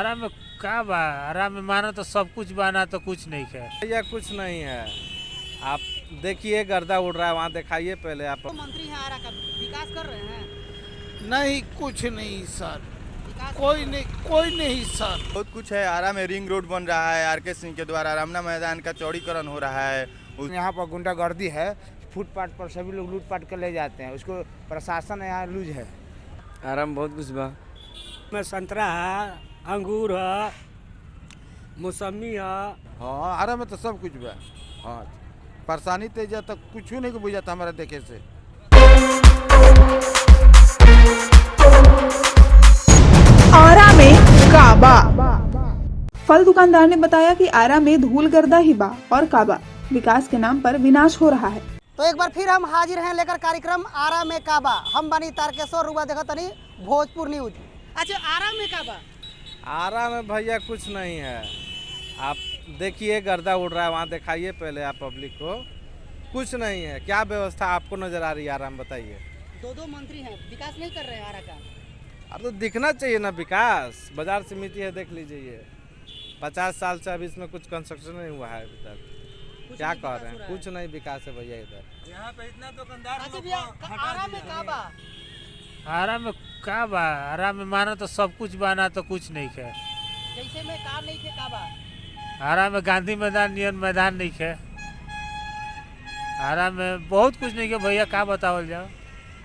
आराम में का बा, आराम में मानो तो सब कुछ बाना तो कुछ नहीं है। भैया कुछ नहीं है, आप देखिए गर्दा उड़ रहा है, वहाँ दिखाइए पहले आप। तो मंत्री हैं आरा का विकास कर रहे हैं। नहीं कुछ नहीं सर, विकास कोई नहीं सर। बहुत कुछ है। आरा में रिंग रोड बन रहा है आर.के. सिंह के द्वारा। रमना मैदान का चौड़ीकरण हो रहा है। यहाँ पर गुंडागर्दी है, फुटपाथ पर सभी लोग लूटपाट कर ले जाते हैं, उसको प्रशासन यहाँ लूज है। आरा में बहुत कुछ बा, में संतरा है, अंगूर है, मौसमी है। हाँ आरा में तो सब कुछ बा। हाँ परेशानी तेजा तक कुछ नहीं बुझाता हमारा देखे से। आरा में काबा। फल दुकानदार ने बताया कि आरा में धूल गर्दा ही बा और काबा विकास के नाम पर विनाश हो रहा है। तो एक बार फिर हम हाजिर हैं लेकर कार्यक्रम आरा में काबा। हम बनी तारकेश्वर रुआ देखा तनी भोजपुर न्यूज। अच्छा आरा में काबा, आरा में भैया कुछ नहीं है, आप देखिए गर्दा उड़ रहा है, वहाँ दिखाइए पहले आप पब्लिक को। कुछ नहीं है, क्या व्यवस्था आपको नजर आ रही है आरा में, बताइए। दो मंत्री हैं, विकास नहीं कर रहे हैं आरा का। अब तो दिखना चाहिए ना विकास। बाजार समिति है, देख लीजिए 50 साल से अभी इसमें कुछ कंस्ट्रक्शन नहीं हुआ है अभी तक। क्या कह रहे हैं, कुछ नहीं विकास है भैया इधर। यहाँ पे इतना दुकानदार अच्छा भैया आरा में काबा, आराम में का बा, आराम में मानो तो सब कुछ बाना तो कुछ नहीं है। जैसे में कार नहीं थे काबा। आराम में गांधी मैदान नियन मैदान नहीं है। आराम में बहुत कुछ नहीं है भैया, का बतावल जाओ।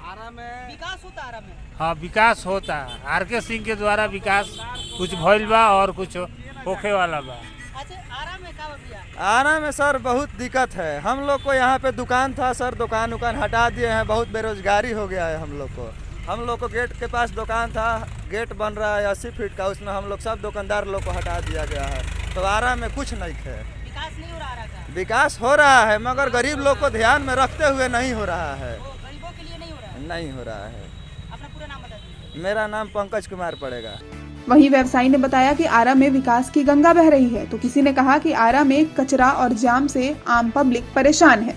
आरा में विकास होता आरा में। हाँ विकास होता है, आर.के. सिंह के द्वारा विकास कुछ भइल बा और कुछ होखे वाला बा। अच्छा आरा में काबा भैया। आरा में सर बहुत दिक्कत है। हम लोग को यहाँ पे दुकान था सर, दुकान हटा दिए हैं, बहुत बेरोजगारी हो गया है हम लोग को गेट के पास दुकान था, गेट बन रहा है 80 फीट का, उसमें हम लोग सब दुकानदार लोग को हटा दिया गया है। तो आरा में कुछ नहीं है, विकास नहीं हो रहा आरा का। विकास हो रहा है मगर गरीब लोग को ध्यान में रखते हुए नहीं हो रहा है। गरीबों के लिए नहीं हो रहा है। नहीं हो रहा है। अपना पूरा नाम बता दीजिए। मेरा नाम पंकज कुमार पड़ेगा। वहीं व्यवसायी ने बताया कि आरा में विकास की गंगा बह रही है, तो किसी ने कहा कि आरा में कचरा और जाम से आम पब्लिक परेशान है।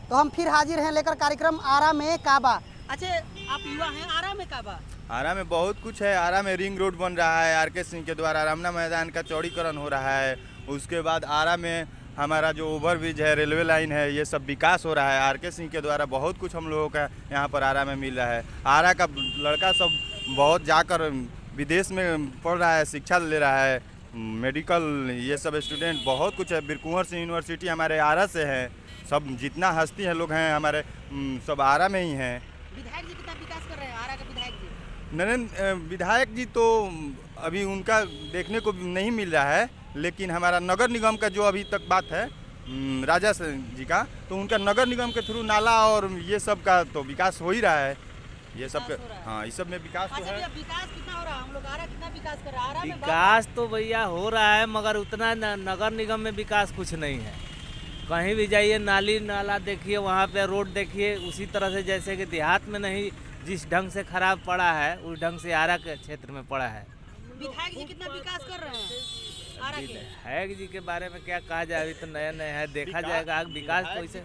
तो हम फिर हाजिर हैं लेकर कार्यक्रम आरा में काबा। अच्छा आप युवा हैं, आरा में काबा। आरा में बहुत कुछ है। आरा में रिंग रोड बन रहा है आर.के. सिंह के द्वारा। रमना मैदान का चौड़ीकरण हो रहा है। उसके बाद आरा में हमारा जो ओवरब्रिज है, रेलवे लाइन है, ये सब विकास हो रहा है आर.के. सिंह के द्वारा। बहुत कुछ हम लोगों का यहाँ पर आरा में मिल रहा है। आरा का लड़का सब बहुत जाकर विदेश में पढ़ रहा है, शिक्षा ले रहा है, मेडिकल, ये सब स्टूडेंट बहुत कुछ है। बीर कुंवर सिंह यूनिवर्सिटी हमारे आरा से है। सब जितना हस्ती है लोग हैं हमारे सब आरा में ही हैं। विधायक जी कितना विकास कर रहे हैं आरा के विधायक जी? नरेंद्र विधायक जी तो अभी उनका देखने को नहीं मिल रहा है, लेकिन हमारा नगर निगम का जो अभी तक बात है राजा जी का, तो उनका नगर निगम के थ्रू नाला और ये सब का तो विकास हो ही रहा है। ये सब का, हाँ इस सब में विकास तो है। विकास कितना हो रहा है? हम लोग आरा कितना विकास कर रहा है? आरा में विकास तो भैया हो रहा है मगर उतना नगर निगम में विकास कुछ नहीं है। कहीं भी जाइए नाली नाला देखिए, वहाँ पे रोड देखिए, उसी तरह से जैसे कि देहात में नहीं, जिस ढंग से खराब पड़ा है उस ढंग से आरा के क्षेत्र में पड़ा है। विधायक जी कितना विकास कर रहे हैं आरा के? विधायक जी के बारे में क्या कहा जाए, अभी तो नया नया है, देखा जाएगा। विकास तो इसे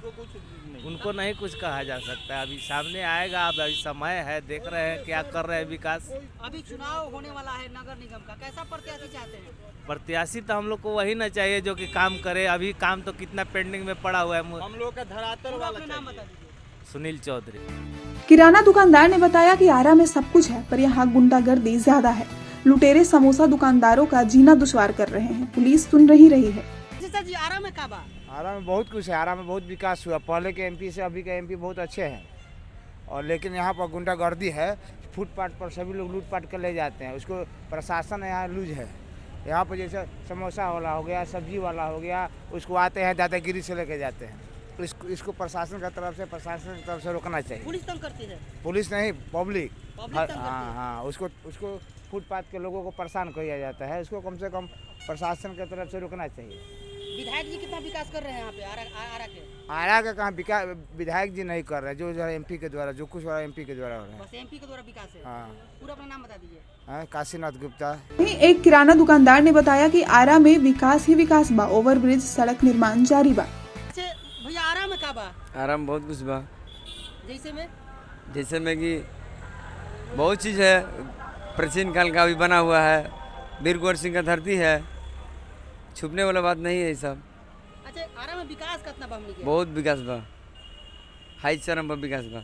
उनको नहीं कुछ कहा जा सकता है, अभी सामने आएगा। अब अभी समय है, देख रहे हैं क्या कर रहे हैं विकास। अभी चुनाव होने वाला है नगर निगम का, कैसा प्रत्याशी चाहते हैं? प्रत्याशी तो हम लोग को वही ना चाहिए जो कि काम करे। अभी काम तो कितना पेंडिंग में पड़ा हुआ है। हम लोग का धरातल वाला नाम बता दीजिए। सुनील चौधरी। किराना दुकानदार ने बताया कि आरा में सब कुछ है, पर यहाँ गुंडागर्दी ज्यादा है। लुटेरे समोसा दुकानदारों का जीना दुश्वार कर रहे हैं। पुलिस सुन रही है। जी आरा में काबा। आरा में बहुत कुछ है, आरा में बहुत विकास हुआ। पहले के एमपी से अभी के एमपी बहुत अच्छे हैं, और लेकिन यहाँ पर गुंडागर्दी है, फुटपाथ पर सभी लोग लूटपाट कर ले जाते हैं, उसको प्रशासन यहाँ लूज है। यहाँ पर जैसे समोसा वाला हो गया, सब्जी वाला हो गया, उसको आते हैं दादागिरी से लेके जाते हैं। इसको प्रशासन की तरफ से रोकना चाहिए। पुलिस तंग करती है? पुलिस नहीं, पब्लिक। पब्लिक हाँ, उसको फुटपाथ के लोगों को परेशान किया जाता है, उसको कम से कम प्रशासन की तरफ से रोकना चाहिए। विधायक जी कितना विकास कर रहे हैं यहाँ पे आरा के? आरा का कहाँ विधायक जी नहीं कर रहे, जो एमपी के द्वारा, जो कुछ एमपी के द्वारा हो रहा है। बस एमपी के द्वारा विकास है। हाँ। पूरा अपना नाम बता दीजिए। काशीनाथ गुप्ता। वहीं एक किराना दुकानदार ने बताया कि आरा में विकास ही विकास बा, ओवरब्रिज सड़क निर्माण जारी बा। अच्छा भैया आरा में का बा? आरा में बहुत कुछ बा, जैसे में कि बहुत चीज़ है, प्राचीन काल का भी बना हुआ है, वीर कुंवर सिंह का धरती है, छुपने वाला बात नहीं है ये सब। अच्छा आरा में विकास कितना बा हमनी के? बहुत विकास बा, हाई चरम पर विकास बा।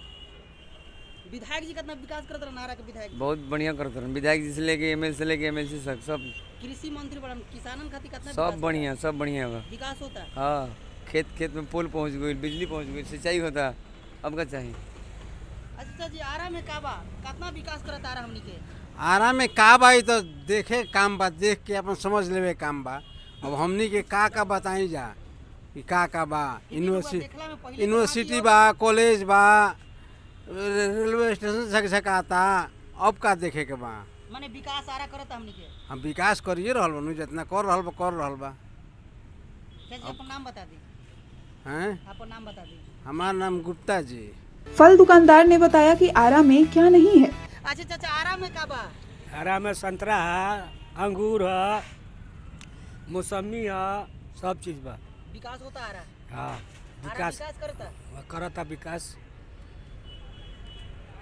विधायक जी कितना विकास करत रहन आरा के विधायक जी? बहुत बढ़िया करते हैं विधायक जी से लेके एमएलए से लेके एमएलसी तक सब। कृषि मंत्री बड़न किसानन खातिर कितना सब बढ़िया, सब बढ़िया बा। विकास होता है? हाँ, खेत खेत में पुल पहुँच गई, बिजली पहुँच गई, सिंचाई होता, अब क्या चाहिए। अच्छा जी आरा में का बा कितना विकास करत आरा हमनी के? आरा में का बा तो देखे काम बा, देख के अपन समझ लेवे काम बा। अब हमनी के का बताई जा कि का बा। यूनिवर्सिटी बा, कॉलेज बा, रेलवे स्टेशन झकझकाता, अब का देखे के बा। माने विकास आरा करत हमनी के? हम विकास करिए रहल बा, जितना कर रहल बा। चाचा अपन नाम बता दी। हैं? अपन नाम बता दी। हमारा नाम गुप्ता जी। फल दुकानदार ने बताया कि आरा में क्या नहीं है। अच्छा चाचा आरा में का बा? आरा में संतरा है, अंगूर है, मौसमी है, सब चीज बा। विकास होता आरा? हाँ विकास करता? करता विकास।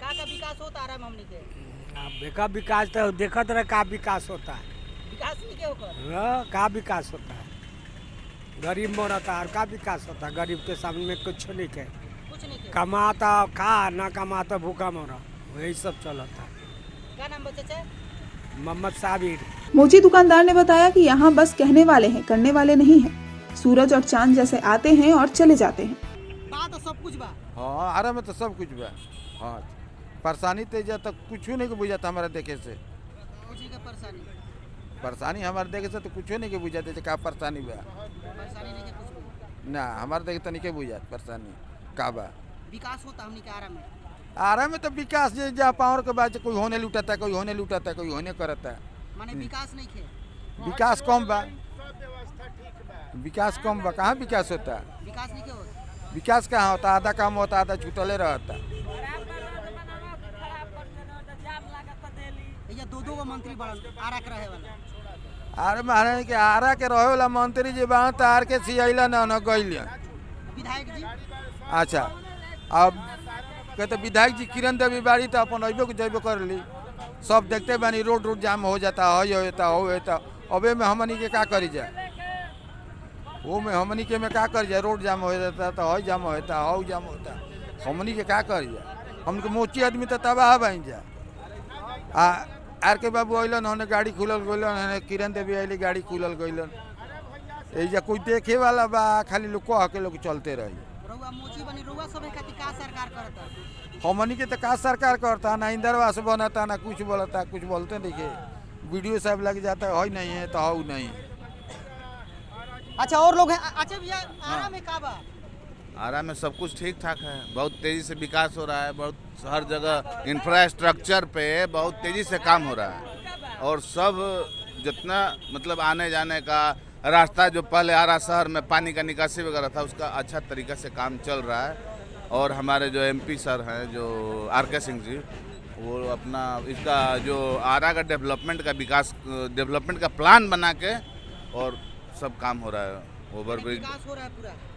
का विकास होता आरा में हमनी के? बेका विकास तो देखत रहे का विकास होता है। विकास नहीं के होकर? हाँ का विकास होता है, गरीब मरता और का विकास होता है। गरीब के सामने में कुछ नहीं के, कमाता खा ना कमाता भूखा मरा, वही सब चलता। क्या नाम चाचा? मोहम्मद साबिर। मोची दुकानदार ने बताया कि यहाँ बस कहने वाले हैं, करने वाले नहीं हैं। सूरज और चांद जैसे आते हैं और चले जाते हैं। बा तो सब कुछ बा। हाँ आरा में तो सब कुछ बा। हाँ परेशानी तेजा तक कुछ नहीं के बुझाता हमारा देखे से। परेशानी हमारे देखे से तो कुछ नहीं के बुझाते का परेशानी बा। ना हमारे देखे तो नहीं के बुझात परेशानी का बा। विकास होता हमनी के आरा में? आरा में तो विकास जे जा पावर के बाद कोई होने लुटाता, कोई होने लुटाता, कोई होने करता। माने विकास नहीं खे? विकास कम बा, विकास कम बा। कहाँ विकास होता? विकास नहीं के होता? विकास कहाँ होता? आधा काम होता, आधा छूटले रहता। ये दो गो मंत्री बड़न आरा के रहे वाला। अरे महाराज के आरा के रहे वाला मंत्री जी बा तो आर के सियाइला न गइल। विधायक जी? अच्छा अब कहते विधायक जी किरण देवी बाड़ी तो अपन अबे जैबे कर ली। सब देखते बानी रोड जाम हो जाता है। अबे में हमनी के का करी जाए? वो में हमनी के में का करी जाए? रोड जाम हो जाता तो हई जाम होता, हौ जाम होता, हमनी के का करी जाए? हमके मोची आदमी तो तबाह बन जाए। आर के बाबू अलन होने गाड़ी खुलल गइलन, किरण देवी अली गाड़ी खुलल गइलन। एजा कोई देखे वाला बा? खाली लोग कह के लोग चलते रही। रउआ मोची बनी रउआ सब खातिर का सरकार करता? हमनी के तो का सरकार करता? ना इंदरवास बनता, ना कुछ बोलता, कुछ बोलते नहीं के। वीडियो सब लग जाता है नहीं है तो हाउ नहीं। अच्छा और लोग हैं? अच्छा भैया आरा में का बा? आरा में सब कुछ ठीक ठाक है, बहुत तेजी से विकास हो रहा है। बहुत हर जगह इंफ्रास्ट्रक्चर पे बहुत तेजी से काम हो रहा है। और सब जितना मतलब आने जाने का रास्ता, जो पहले आरा शहर में पानी का निकासी वगैरह था, उसका अच्छा तरीक़ा से काम चल रहा है। और हमारे जो एमपी सर हैं, जो आर.के. सिंह जी, वो अपना इसका जो आरा का डेवलपमेंट डेवलपमेंट का प्लान बना के और सब काम हो रहा है।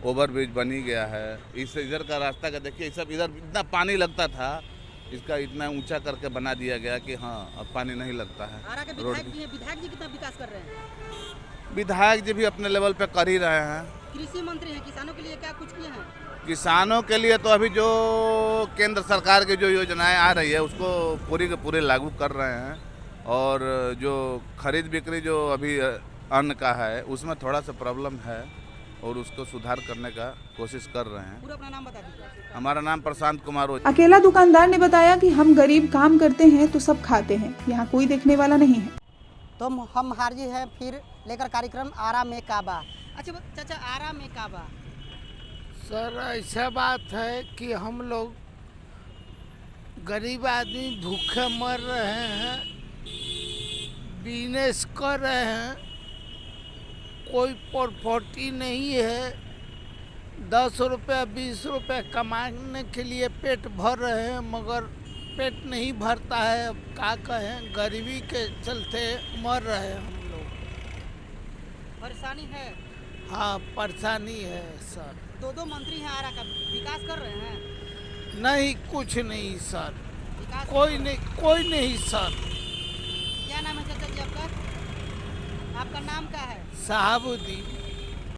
ओवरब्रिज बनी गया है। इस इधर का रास्ता का देखिए, सब इधर इतना पानी लगता था, इसका इतना ऊंचा करके बना दिया गया कि हाँ अब पानी नहीं लगता है। विधायक जी कितना विकास कर रहे हैं? विधायक जी भी अपने लेवल पे कर ही रहे हैं। कृषि मंत्री हैं, किसानों के लिए क्या कुछ किए हैं? किसानों के लिए तो अभी जो केंद्र सरकार की जो योजनाएं आ रही है उसको पूरी के पूरे लागू कर रहे हैं। और जो खरीद बिक्री जो अभी अन्न का है उसमें थोड़ा सा प्रॉब्लम है और उसको सुधार करने का कोशिश कर रहे हैं। पूरा अपना नाम बता दीजिए। हमारा नाम प्रशांत कुमार। अकेला दुकानदार ने बताया कि हम गरीब काम करते हैं तो सब खाते हैं, यहाँ कोई देखने वाला नहीं है। तो हम हारजी हैं फिर लेकर कार्यक्रम आरा में काबा। अच्छा चाचा आरा में काबा? सर ऐसा बात है कि हम लोग गरीब आदमी भूखे मर रहे हैं, बिजनेस कर रहे हैं, कोई प्रॉपर्टी नहीं है। 10 रुपया 20 रुपया कमाने के लिए पेट भर रहे हैं, मगर पेट नहीं भरता है। अब क्या कहें, गरीबी के चलते मर रहे हैं हम लोग। परेशानी है? हाँ परेशानी है सर। दो मंत्री हैं आरा का, विकास कर रहे हैं? नहीं कुछ नहीं सर, कोई नहीं सर। क्या नाम है चाचा जी आपका? आपका नाम क्या है? साहबुद्दीन।